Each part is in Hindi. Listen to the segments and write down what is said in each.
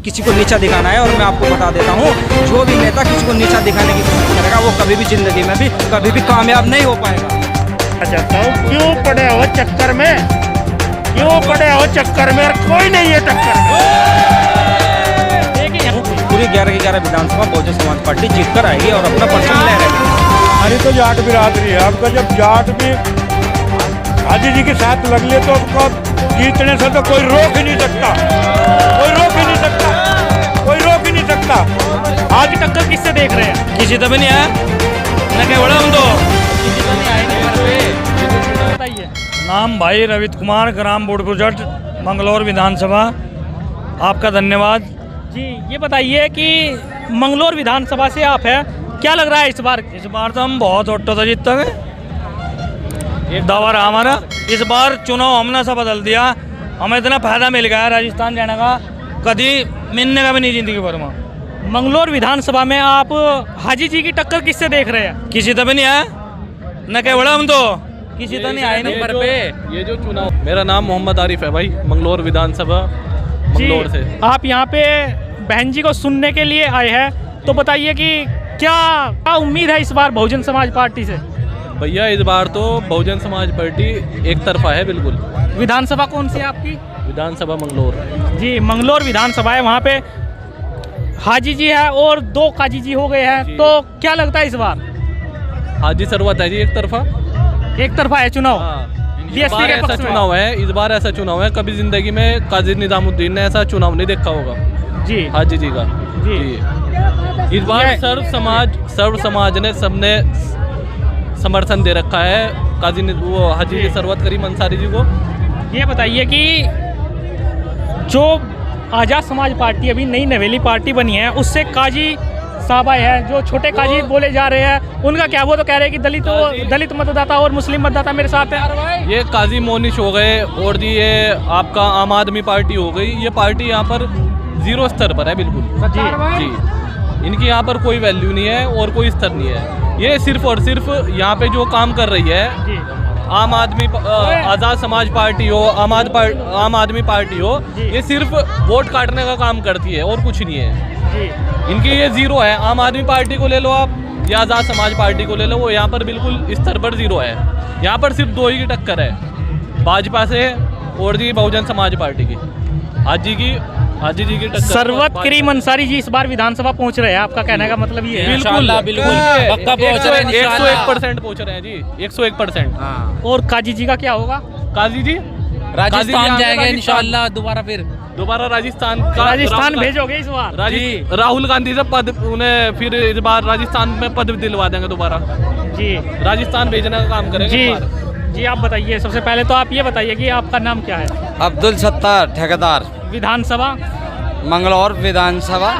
किसी को नीचा दिखाना है। और मैं आपको बता देता हूँ, जो भी नेता किसी को नीचा दिखाने की कोशिश करेगा वो कभी भी जिंदगी में भी कभी भी कामयाब नहीं हो पाएगा। चाहता हूँ क्यों पड़े हो चक्कर में, क्यों पड़े हो चक्कर में, कोई नहीं है टक्कर में। पूरी 11 की 11 विधानसभा बहुजन समाज पार्टी जीत कर आएगी और अपना परचम ले रहेगी। हमारी तो जाट बिरादरी है, आपका जब जाट भी हाजी जी के साथ लग ले तो आपको जीतने से तो कोई रोक ही नहीं सकता, कोई रोक ही नहीं सकता, कोई रोक ही नहीं सकता। आज टक्कर किससे देख रहे हैं? किसी तो भी नहीं है ना, क्या बड़ा हम तो किसी तो नहीं आएंगे घर पे। बताइए। नाम भाई रवित कुमार, ग्राम बोडकुजट, मंगलौर विधानसभा। आपका धन्यवाद जी, ये बताइए कि मंगलौर विधानसभा से आप हैं, क्या लग रहा है इस बार? इस बार तो हम बहुत ऑटो से जीतते हैं। एक दावा रहा हमारा, इस बार चुनाव हमने सब बदल दिया। हमें इतना फायदा मिल गया राजस्थान जाने का, कभी मिलने का भी नहीं जिंदगी भर में। मंगलौर विधानसभा में आप हाजी जी की टक्कर किससे देख रहे हैं? किसी तो भी नहीं है ना, क्या बड़ा हम तो किसी तो नहीं आए नहीं नंबर पे ये जो चुनाव। मेरा नाम मोहम्मद आरिफ है भाई, मंगलौर विधानसभा मंगलौर से। आप यहाँ पे बहन जी को सुनने के लिए आए हैं, तो बताइए कि क्या उम्मीद है इस बार बहुजन समाज पार्टी से? भैया इस बार तो बहुजन समाज पार्टी एक तरफा है बिल्कुल। विधानसभा कौन सी है आपकी? विधानसभा मंगलौर। जी, मंगलौर विधानसभा है, वहाँ पे हाजी जी है और 2 काजी जी हो गए हैं, तो क्या लगता है इस बार? हाजी सरवत है जी, एक तरफा, एक तरफा है चुनाव। इस DSP बार के ऐसा पक्ष में। चुनाव है, इस बार ऐसा चुनाव है, कभी जिंदगी में काजी निजामुद्दीन ने ऐसा चुनाव नहीं देखा होगा जी हाजी जी का। जी। इस बार सर्व समाज ने सबने समर्थन दे रखा है काजी वो हाजी जी सरवत करीम अंसारी जी को। ये बताइए कि जो आज़ाद समाज पार्टी अभी नई नवेली पार्टी बनी है, उससे काजी साहब आए हैं, जो छोटे काजी बोले जा रहे हैं, उनका क्या? वो तो कह रहे हैं कि दलित मतदाता और मुस्लिम मतदाता मेरे साथ है। ये काजी मोनिश हो गए और जी ये आपका आम आदमी पार्टी हो गई। ये पार्टी यहाँ पर 0 स्तर पर है बिल्कुल जी। इनकी यहाँ पर कोई वैल्यू नहीं है और कोई स्तर नहीं है। ये सिर्फ और सिर्फ यहाँ पे जो काम कर रही है, आम आदमी आज़ाद समाज पार्टी हो, आम आदमी पार्टी हो, ये सिर्फ वोट काटने का काम करती है और कुछ नहीं है। इनकी ये 0 है। आम आदमी पार्टी को ले लो आप या आज़ाद समाज पार्टी को ले लो, वो यहाँ पर बिल्कुल स्तर पर 0 है। यहाँ पर सिर्फ 2 ही की टक्कर है, भाजपा से और जी बहुजन समाज पार्टी की। हाजी जी की टक्कर। सरवत करीम अंसारी जी इस बार विधानसभा पहुंच रहे हैं, आपका कहने का मतलब ये है? बिल्कुल बिल्कुल पक्का पहुंच रहे हैं, 101% पहुंच रहे हैं जी, 101%। और काजी जी का क्या होगा? काजी जी राजस्थान जाएंगे इंशाल्लाह दोबारा राजस्थान भेजोगे इस बार? राहुल गांधी से पद उन्हें फिर इस बार राजस्थान में पद दिलवा देंगे दोबारा जी। राजस्थान भेजने का काम करेंगे जी इस बार। जी, आप बताइए, सबसे पहले तो आप ये बताइए कि आपका नाम क्या है? अब्दुल सत्तार ठेकेदार, विधानसभा मंगलौर विधानसभा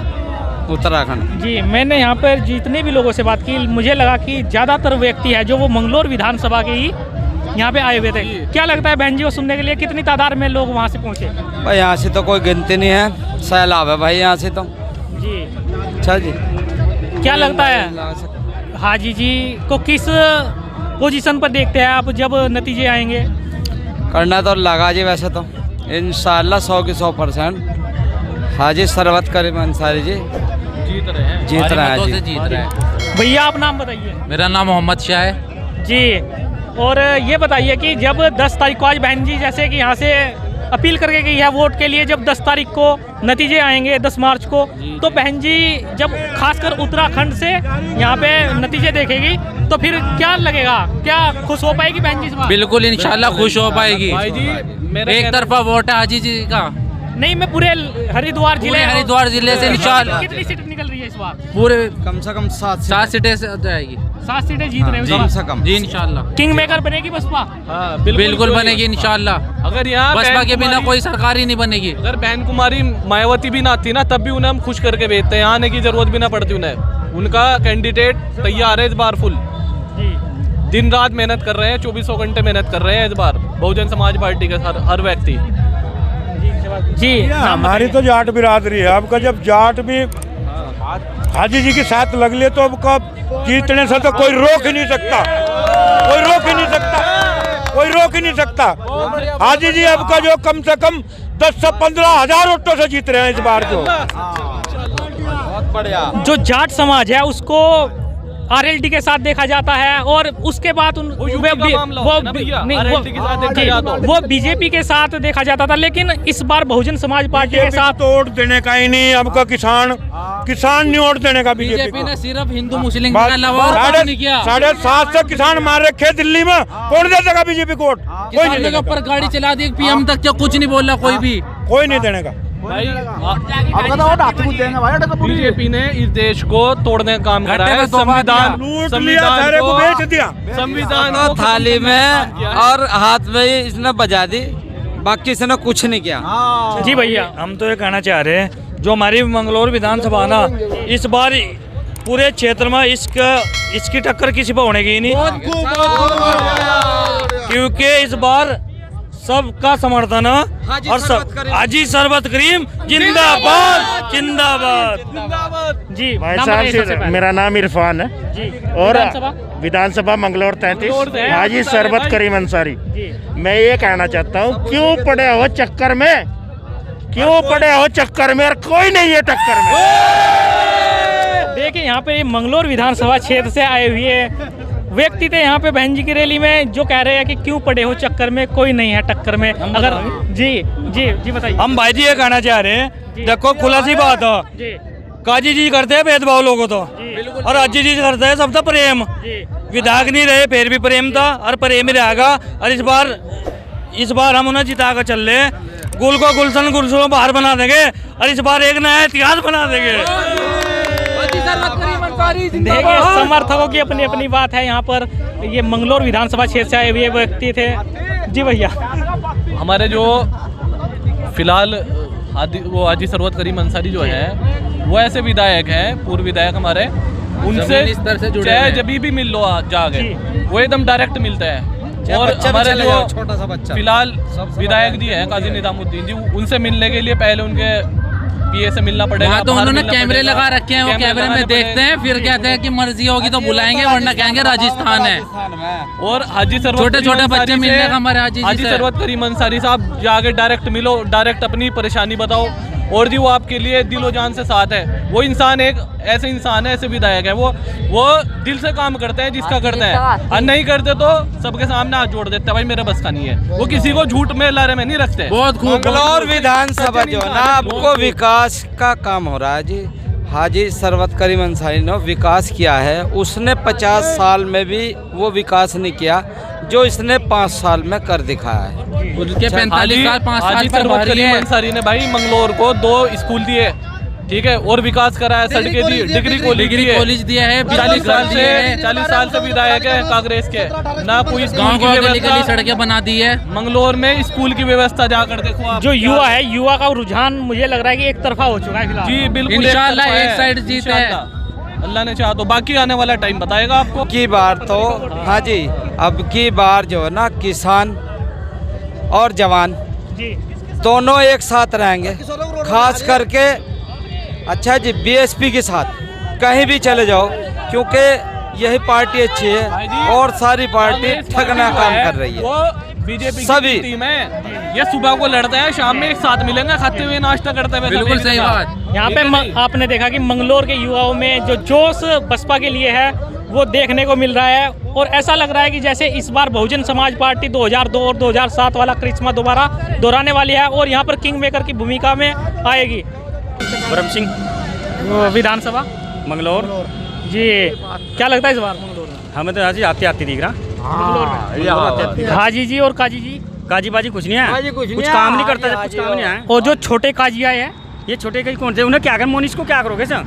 उत्तराखंड। जी, मैंने यहाँ पर जितने भी लोगों से बात की, मुझे लगा कि ज़्यादातर व्यक्ति है जो वो मंगलौर विधानसभा के ही यहाँ पे आए हुए थे। क्या लगता है बहन जी को सुनने के लिए कितनी तादाद में लोग वहाँ से पहुँचे? भाई यहाँ से तो कोई गिनती नहीं है, सैलाब है भाई यहाँ से तो जी। अच्छा जी। क्या लगता है हाजी जी को किस पोजीशन पर देखते हैं आप जब नतीजे आएंगे? करना तो लगा जी, वैसे तो इंशाल्लाह 100 की 100% हाजी सरवत करीम अंसारी जी जीत रहे हैं जी। भैया आप नाम बताइए। मेरा नाम मोहम्मद शाह है जी। और ये बताइए कि जब 10 तारीख को आज बहन जी जैसे कि यहाँ से अपील करके गई है वोट के लिए, जब 10 तारीख को नतीजे आएंगे 10 मार्च को, तो बहन जी जब खासकर उत्तराखंड से यहाँ पे नतीजे देखेगी तो फिर क्या लगेगा? क्या खुश हो पाएगी बहन जी इस बार? बिल्कुल इंशाल्लाह खुश हो पाएगी भाई जी। एक तरफा वोट है हाजी जी का। नहीं, मैं पूरे हरिद्वार जिले से इंशाल्लाह कितनी सीट निकल रही है इस बार? पूरे कम से कम 7 सीटें से जाएगी। 7 सीटें जीत रहे हो कम से कम जी इंशाल्लाह। किंग मेकर बनेगी बसपा? बिल्कुल बनेगी इंशाल्लाह। अगर यहाँ बसपा के बिना कोई सरकार ही नहीं बनेगी। अगर बहन कुमारी मायावती भी ना आती ना, तब भी उन्हें हम खुश करके भेजते हैं, यहाँ आने की जरूरत भी ना पड़ती उन्हें। उनका कैंडिडेट तैयार है इस बार फुल दिन रात मेहनत कर रहे हैं, 2400 घंटे मेहनत कर रहे हैं इस बार बहुजन समाज पार्टी के हर व्यक्ति जी। हमारी तो जाट बिरादरी है, आपका जब जाट भी हाजी जी के साथ लग ले तो आपका जीतने से तो कोई रोक ही नहीं सकता, कोई रोक ही नहीं सकता, कोई रोक ही नहीं सकता। हाजी जी आपका जो कम से कम 10 से 15 हजार वोटों से जीत रहे हैं इस बार जो। जो जाट समाज है उसको आरएलडी के साथ देखा जाता है और उसके बाद वो बीजेपी के साथ देखा जाता था, लेकिन इस बार बहुजन समाज पार्टी के साथ तो वोट देने का ही नहीं, अब का किसान नहीं वोट देने का। बीजेपी ने सिर्फ हिंदू मुस्लिम के अलावा और कुछ नहीं किया। 750 किसान मार रखे दिल्ली में, कौन दे देगा बीजेपी को वोट? कोई नहीं देगा। ऊपर गाड़ी चला दी पीएम तक, कुछ नहीं बोला कोई भी, कोई नहीं देने का। बीजेपी ने इस देश को तोड़ने का काम करा है। संविधान को बेच दिया, संविधान थाली में और हाथ में ही इसने बजा दी, बाकी इसने कुछ नहीं किया। जी भैया, हम तो ये कहना चाह रहे हैं जो हमारी मंगलौर विधानसभा ना इस बार पूरे क्षेत्र में इसकी टक्कर किसी पर होने की नहीं, क्योंकि इस बार सबका समर्थन है और सब हाजी शरबत करीम जिंदाबाद जिंदाबाद। जी भाई नाम बताइए सबसे साहब, पहले। मेरा नाम इरफान है जी और विधानसभा? विधानसभा मंगलौर 33 है। हाजी शरबत करीम अंसारी। जी मैं ये कहना चाहता हूँ, क्यों पड़े हो चक्कर में, क्यों पड़े हो चक्कर में, और कोई नहीं है टक्कर में। देखिए यहाँ पे मंगलौर विधानसभा क्षेत्र से आए हुए व्यक्ति थे यहाँ पे बहन जी की रैली में, जो कह रहे हैं कि क्यों पड़े हो चक्कर में, कोई नहीं है टक्कर में। अगर जी जी जी बताइए। हम भाई जी ये कहना चाह रहे हैं, देखो खुला सी बात है, जी काजी जी करते हैं भेदभाव लोगों तो, और अजी जी करते हैं सबका प्रेम। जी विधायक नहीं रहे फिर भी प्रेम था और प्रेम ही रहेगा। और इस बार हम उन्हें जिता कर चल रहे, गुल को गुलशन गुलशन बाहर बना देंगे और इस बार एक नया इतिहास बना देंगे। देखिए समर्थकों की अपनी अपनी बात है। यहाँ पर ये मंगलौर विधानसभा क्षेत्र से आए हुए व्यक्ति थे। जी भैया, हमारे जो फिलहाल वो हाजी सरवत करीम अंसारी जो है, वो ऐसे विधायक हैं, पूर्व विधायक हमारे, उनसे चाहे जब भी मिल लो जाके, वो एकदम डायरेक्ट मिलते हैं। और हमारे जो छोटा सा बच्चा फिलहाल विधायक जी हैं काजी निजामुद्दीन जी, उनसे मिलने के लिए पहले उनके पीए से मिलना पड़ेगा। तो उन्होंने कैमरे लगा रखे हैं, वो कैमरे में देखते हैं, फिर कहते हैं कि मर्जी होगी तो बुलाएंगे, वरना कहेंगे राजस्थान है। और हाजी सरवत छोटे छोटे बच्चे मिलने का हमारे हाजी सरवत करीम अंसारी साहब जाके डायरेक्ट मिलो, डायरेक्ट अपनी परेशानी बताओ, और जी वो आपके लिए दिलो जान से साथ है। वो इंसान एक ऐसे इंसान है, ऐसे विधायक है, वो दिल से काम करते हैं जिसका करते हैं, और नहीं करते तो सबके सामने हाथ जोड़ देते हैं, भाई मेरे बस का नहीं है। वो किसी को झूठ में लारे में नहीं रखते। बहुत खूब। मंगलौर विधानसभा जो है ना, आपको विकास का काम हो रहा है जी। हाजी सरवत करीम अंसारी ने विकास किया है, उसने 50 साल में भी वो विकास नहीं किया जो इसने 5 साल में कर दिखाया है। उनके 45 साल 5 साल पर सरवत भारी करीम है। अंसारी ने भाई मंगलौर को 2 स्कूल दिए, ठीक है, और विकास कराया, सड़कें दी, डिग्री कॉलेज दिया है, 40 साल से विधायक है कांग्रेस के, ना कोई गाँव को गली सड़कें बना दी है। मंगलौर में स्कूल की व्यवस्था जाकर देखो आप। जो युवा है, युवा का रुझान मुझे लग रहा है कि एक तरफा हो चुका है फिलहाल। जी बिल्कुल, इंशाल्लाह एक साइड जीत है, अल्लाह ने चाहा तो। बाकी आने वाला टाइम बताएगा आपको। की बार तो हाँ जी, अब की बार जो है ना, किसान और जवान जी दोनों एक साथ रहेंगे, खास करके अच्छा जी बीएसपी के साथ कहीं भी चले जाओ, क्योंकि यही पार्टी अच्छी है और सारी पार्टी ठगना काम कर रही है। वो बीजेपी सभी टीम है, ये सुबह को लड़ते हैं, शाम में एक साथ मिलेंगे, खाते हुए नाश्ता करते हुए। बिल्कुल सही बात। यहाँ पे आपने देखा कि मंगलौर के युवाओं में जो जोश बसपा के लिए है वो देखने को मिल रहा है, और ऐसा लग रहा है कि जैसे इस बार बहुजन समाज पार्टी 2002 और 2007 वाला करिश्मा दोबारा दोहराने वाली है और यहाँ पर किंग मेकर की भूमिका में आएगी। ब्रह्म सिंह विधानसभा मंगलौर। जी, क्या लगता है इस बार मंगलौर में? हमें तो आज आते आते दिख रहा। हाजी जी और काजी जी? काजी बाजी कुछ नहीं है, कुछ काम नहीं करता, कुछ काम नहीं है। और जो छोटे काजिया है, ये छोटे काजी कौन से, उन्हें क्या कर, मोनिश को क्या करोगे सर?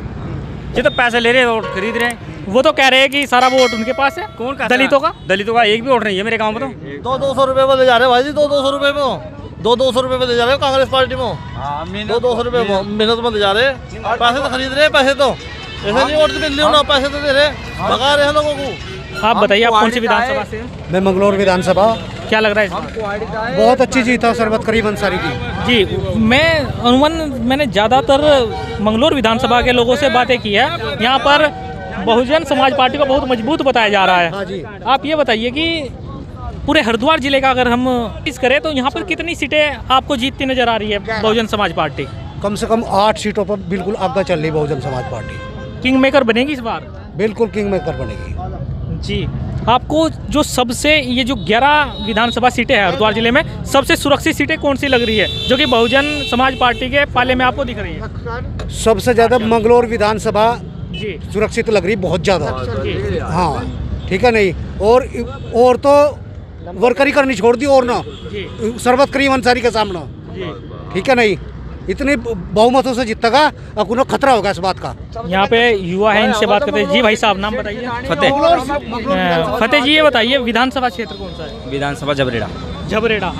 ये तो पैसे ले रहे हैं और खरीद रहे हैं। वो तो कह रहे हैं कि सारा वोट उनके पास है। कौन का? दलितों का? दलितों का एक भी वोट नहीं है मेरे गांव में। तो 200 रुपए में ले जा रहे हैं भाई जी, 200 रुपए में 200 रुपए में ले जा रहे हो कांग्रेस पार्टी में। 200 रुपए मेहनत में ले जा रहे हैं, पैसे तो खरीद रहे हैं, पैसे तो ऐसे नहीं वोट मिल रही, पैसे तो दे रहे, भगा रहे हैं लोगों को। आप बताइए, आप कौन सी विधानसभा से? मैं मंगलौर विधानसभा। क्या लग रहा है इस बार? बहुत अच्छी जीत है शरबत करीम अंसारी की। जी, मैंने ज़्यादातर मंगलौर विधानसभा के लोगों से बातें की है। यहाँ पर बहुजन समाज पार्टी को बहुत मजबूत बताया जा रहा है। हाँ जी। आप ये बताइए कि पूरे हरिद्वार जिले का अगर हम इस करें तो यहाँ पर कितनी सीटें आपको जीतती नजर आ रही है बहुजन समाज पार्टी? कम से कम 8 सीटों पर बिल्कुल आगे चल रही Bahujan Samaj party. King maker बनेगी इस बार? बिल्कुल किंग मेकर बनेगी जी। आपको जो सबसे ये जो 11 विधानसभा सीटें हैं हरिद्वार जिले में, सबसे सुरक्षित सीटें कौन सी लग रही है जो कि बहुजन समाज पार्टी के पाले में आपको दिख रही है? सबसे ज़्यादा मंगलौर विधानसभा जी सुरक्षित लग रही बहुत ज़्यादा। जी। हाँ ठीक है नहीं, और तो वर्करी करनी छोड़ दी और ना जी सरबत करीम अंसारी के सामने, जी। ठीक है नहीं, इतने बहुमतों से जीतेगा अब उन्हें खतरा होगा इस बात का। यहाँ पे युवा है, इनसे बात करते हैं। जी भाई साहब, नाम बताइए। फतेह जी, ये बताइए विधानसभा क्षेत्र कौन सा है? विधानसभा झबरेड़ा। झबरेड़ा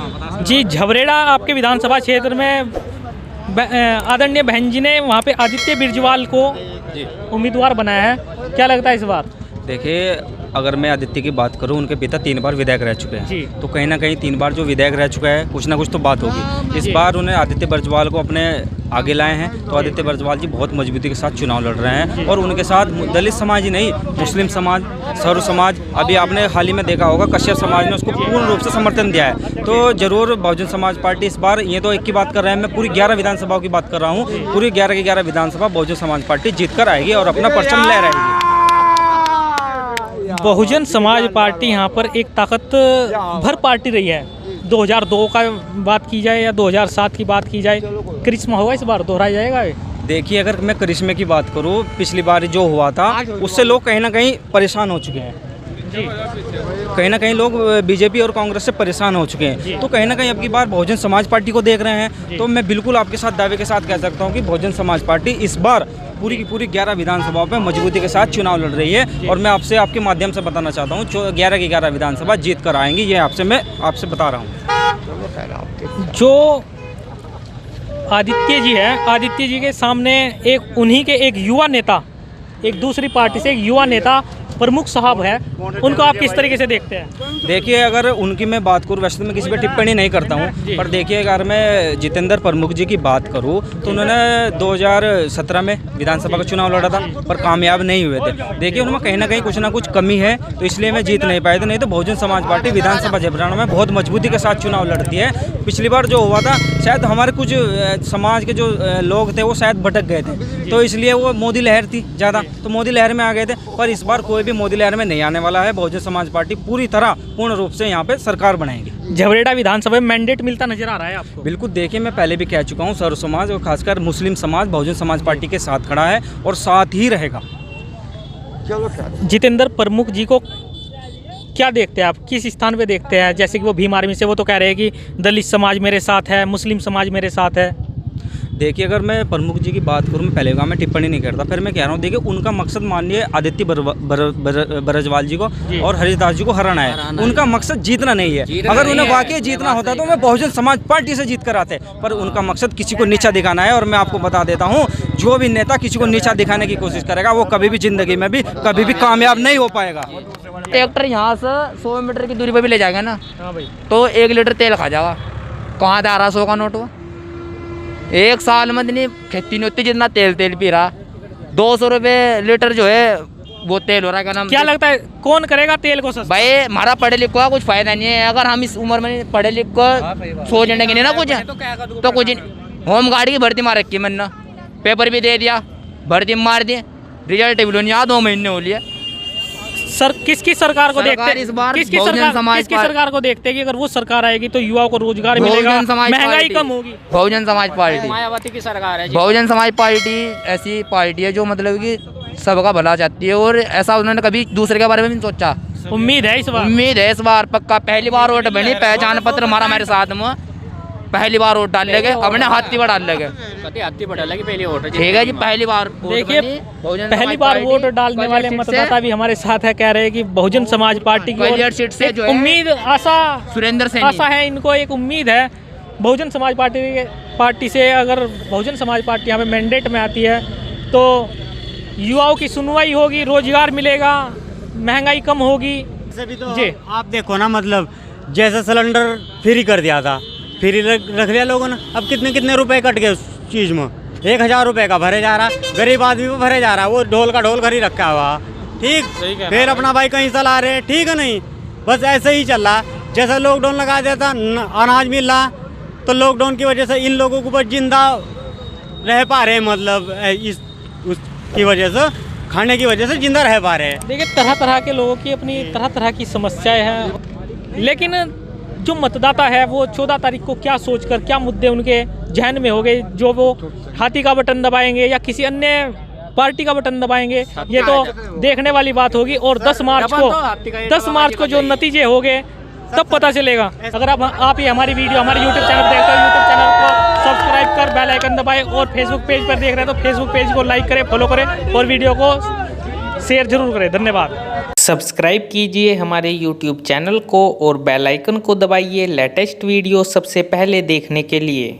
जी। झबरेड़ा आपके विधानसभा क्षेत्र में आदरणीय बहन जी ने वहाँ पे आदित्य बिरजवाल को उम्मीदवार बनाया है, क्या लगता है इस बार? देखिए, अगर मैं आदित्य की बात करूं, उनके पिता 3 बार विधायक रह चुके हैं, तो कहीं ना कहीं 3 बार जो विधायक रह चुका है, कुछ ना कुछ तो बात होगी। इस बार उन्हें आदित्य बिरजवाल को अपने आगे लाए हैं, तो आदित्य बिरजवाल जी बहुत मजबूती के साथ चुनाव लड़ रहे हैं और उनके साथ दलित समाज ही नहीं, मुस्लिम समाज, सर्व समाज, अभी आपने हाल ही में देखा होगा कश्यप समाज ने उसको पूर्ण रूप से समर्थन दिया है। तो जरूर बहुजन समाज पार्टी इस बार, ये तो एक की बात कर रहे हैं, मैं पूरी 11 विधानसभाओं की बात कर रहा हूँ, पूरी 11 की 11 विधानसभा बहुजन समाज पार्टी जीत कर आएगी और अपना परचम ले रहेगी। बहुजन समाज पार्टी यहाँ पर एक ताकत भर पार्टी रही है। 2002 का बात की जाए या 2007 की बात की जाए, करिश्मा होगा इस बार, दोहराया जाएगा? देखिए, अगर मैं करिश्मे की बात करूँ, पिछली बार जो हुआ था उससे लोग कहीं ना कहीं परेशान हो चुके हैं जी। कहीं ना कहीं लोग बीजेपी और कांग्रेस से परेशान हो चुके हैं, तो कहीं ना कहीं अब की बार बहुजन समाज पार्टी को देख रहे हैं। तो मैं बिल्कुल आपके साथ दावे के साथ कह सकता हूँ कि बहुजन समाज पार्टी इस बार पूरी की पूरी 11 विधानसभाओं पे मजबूती के साथ चुनाव लड़ रही है और मैं आपके माध्यम से बताना चाहता हूँ 11 की 11 विधानसभा जीत कर आएंगी, ये मैं आपसे बता रहा हूँ। जो आदित्य जी है, आदित्य जी के सामने उन्हीं के एक युवा नेता, एक दूसरी पार्टी से एक युवा नेता प्रमुख साहब है, उनको आप किस तरीके से देखते हैं? देखिए, अगर उनकी मैं बात करूँ, वैसे तो मैं किसी पे टिप्पणी नहीं करता हूँ, पर देखिए, अगर मैं जितेंद्र प्रमुख जी की बात करूँ तो उन्होंने 2017 में विधानसभा का चुनाव लड़ा था पर कामयाब नहीं हुए थे। देखिए, उनमें कहीं ना कहीं कुछ ना कुछ कमी है, तो इसलिए मैं जीत नहीं पाए थे। नहीं तो बहुजन समाज पार्टी विधानसभा झबरेड़ा में बहुत मजबूती के साथ चुनाव लड़ती है। पिछली बार जो हुआ था, शायद हमारे कुछ समाज के जो लोग थे वो शायद भटक गए थे, तो इसलिए वो मोदी लहर थी ज़्यादा, तो मोदी लहर में आ गए थे। पर इस बार कोई भी मोदी लहर में नहीं आने वाला है। बहुजन समाज पार्टी पूरी तरह पूर्ण रूप से यहाँ पे सरकार बनाएगी। झबरेड़ा विधानसभा में मैंडेट मिलता नजर आ रहा है आपको? बिल्कुल, देखिए, मैं पहले भी कह चुका हूँ, सर्व समाज और खासकर मुस्लिम समाज बहुजन समाज पार्टी के साथ खड़ा है और साथ ही रहेगा। जितेंद्र प्रमुख जी को क्या देखते हैं आप, किस स्थान पे देखते हैं? जैसे कि वो भीम आर्मी से, वो तो कह रहे हैं कि दलित समाज मेरे साथ है, मुस्लिम समाज मेरे साथ है। देखिए, अगर मैं प्रमुख जी की बात करूँ, मैं पहले मैं टिप्पणी नहीं करता, फिर मैं कह रहा हूँ, देखिए, उनका मकसद माननीय आदित्य बिरजवाल जी को और हरिदास जी को हराना है। उनका मकसद जीतना नहीं है। अगर उन्हें वाकई जीतना होता तो मैं बहुजन समाज पार्टी से जीत कर आते, पर उनका मकसद किसी को नीचा दिखाना है। और मैं आपको बता देता हूँ, जो भी नेता किसी को नीचा दिखाने की कोशिश करेगा वो कभी भी जिंदगी में भी कभी भी कामयाब नहीं हो पाएगा। ट्रैक्टर यहाँ से 100 मीटर की दूरी पर भी ले जाएगा ना, तो 1 लीटर तेल खा जाएगा। कहाँ था 100 का नोट? वो 1 साल में नहीं खेती नहीं होती जितना तेल पी रहा। 200 रुपये लीटर जो है वो तेल हो रहा है। क्या नाम, क्या लगता है कौन करेगा तेल को सस्ता? भाई, हमारा पढ़े लिखे का कुछ फायदा नहीं है। अगर हम इस उम्र में पढ़े लिख को सोचने के नहीं ना कुछ, तो कुछ होम गार्ड की भर्ती मार रखी मैंने, पेपर भी दे दिया, भर्ती मार दी, रिजल्ट भी नहीं, 2 महीने हो लिए। सर, किसकी सरकार को देखते हैं इस बार? किसकी सरकार को देखते हैं कि अगर वो सरकार आएगी तो युवाओं को रोजगार मिलेगा, महंगाई कम होगी? बहुजन समाज पार्टी, मायावती की सरकार है। बहुजन समाज पार्टी ऐसी पार्टी है जो मतलब कि सबका भला चाहती है और ऐसा उन्होंने कभी दूसरे के बारे में नहीं सोचा। उम्मीद है इस बार पक्का। पहली बार वोट बनी, पहचान पत्र हमारा मेरे साथ में, पहली बार वोट डाल लेंगे, हमने हाथी पर डाल लेंगे, पहली वोट। ठीक है जी, पहली बार। देखिए, पहली बार वोट डालने वाले मतदाता भी हमारे साथ है, कह रहे हैं कि बहुजन समाज पार्टी की सीट से जो उम्मीद, आशा, सुरेंद्र से आशा है, इनको एक उम्मीद है बहुजन समाज पार्टी से। अगर बहुजन समाज पार्टी यहाँ पे मैंडेट में आती है तो युवाओं की सुनवाई होगी, रोजगार मिलेगा, महंगाई कम होगी। जी, आप देखो ना, मतलब जैसा सिलेंडर फ्री कर दिया था, फ्री रख लिया लोगों ने, अब कितने रुपए कट गए उस चीज़ में। 1000 रुपये का भरे जा रहा, गरीब आदमी को भरे जा रहा, वो ढोल का ढोल खरीद रखा हुआ, ठीक। फिर अपना भाई कहीं चला रहे, ठीक है नहीं, बस ऐसे ही चल रहा। जैसा लॉकडाउन लगा दिया था अनाज मिल रहा, तो लॉकडाउन की वजह से इन लोगों के ऊपर जिंदा रह पा रहे हैं, मतलब उसकी वजह से, खाने की वजह से जिंदा रह पा रहे हैं। देखिए तरह तरह के लोगों की अपनी तरह तरह की समस्याएं हैं, लेकिन जो मतदाता है वो 14 तारीख को क्या सोचकर, क्या मुद्दे उनके जहन में हो गए, जो वो हाथी का बटन दबाएंगे या किसी अन्य पार्टी का बटन दबाएंगे, ये तो देखने वाली बात होगी। और 10 मार्च को जो नतीजे होंगे तब पता चलेगा। अगर आप ये हमारी वीडियो हमारे यूट्यूब चैनल देखते हो, यूट्यूब चैनल को सब्सक्राइब कर बेल आइकन दबाएं, और फेसबुक पेज पर देख रहे हैं तो फेसबुक पेज को लाइक करें, फॉलो करें और वीडियो को शेयर जरूर करें। धन्यवाद। सब्सक्राइब कीजिए हमारे YouTube चैनल को और बेल आइकन को दबाइए लेटेस्ट वीडियो सबसे पहले देखने के लिए।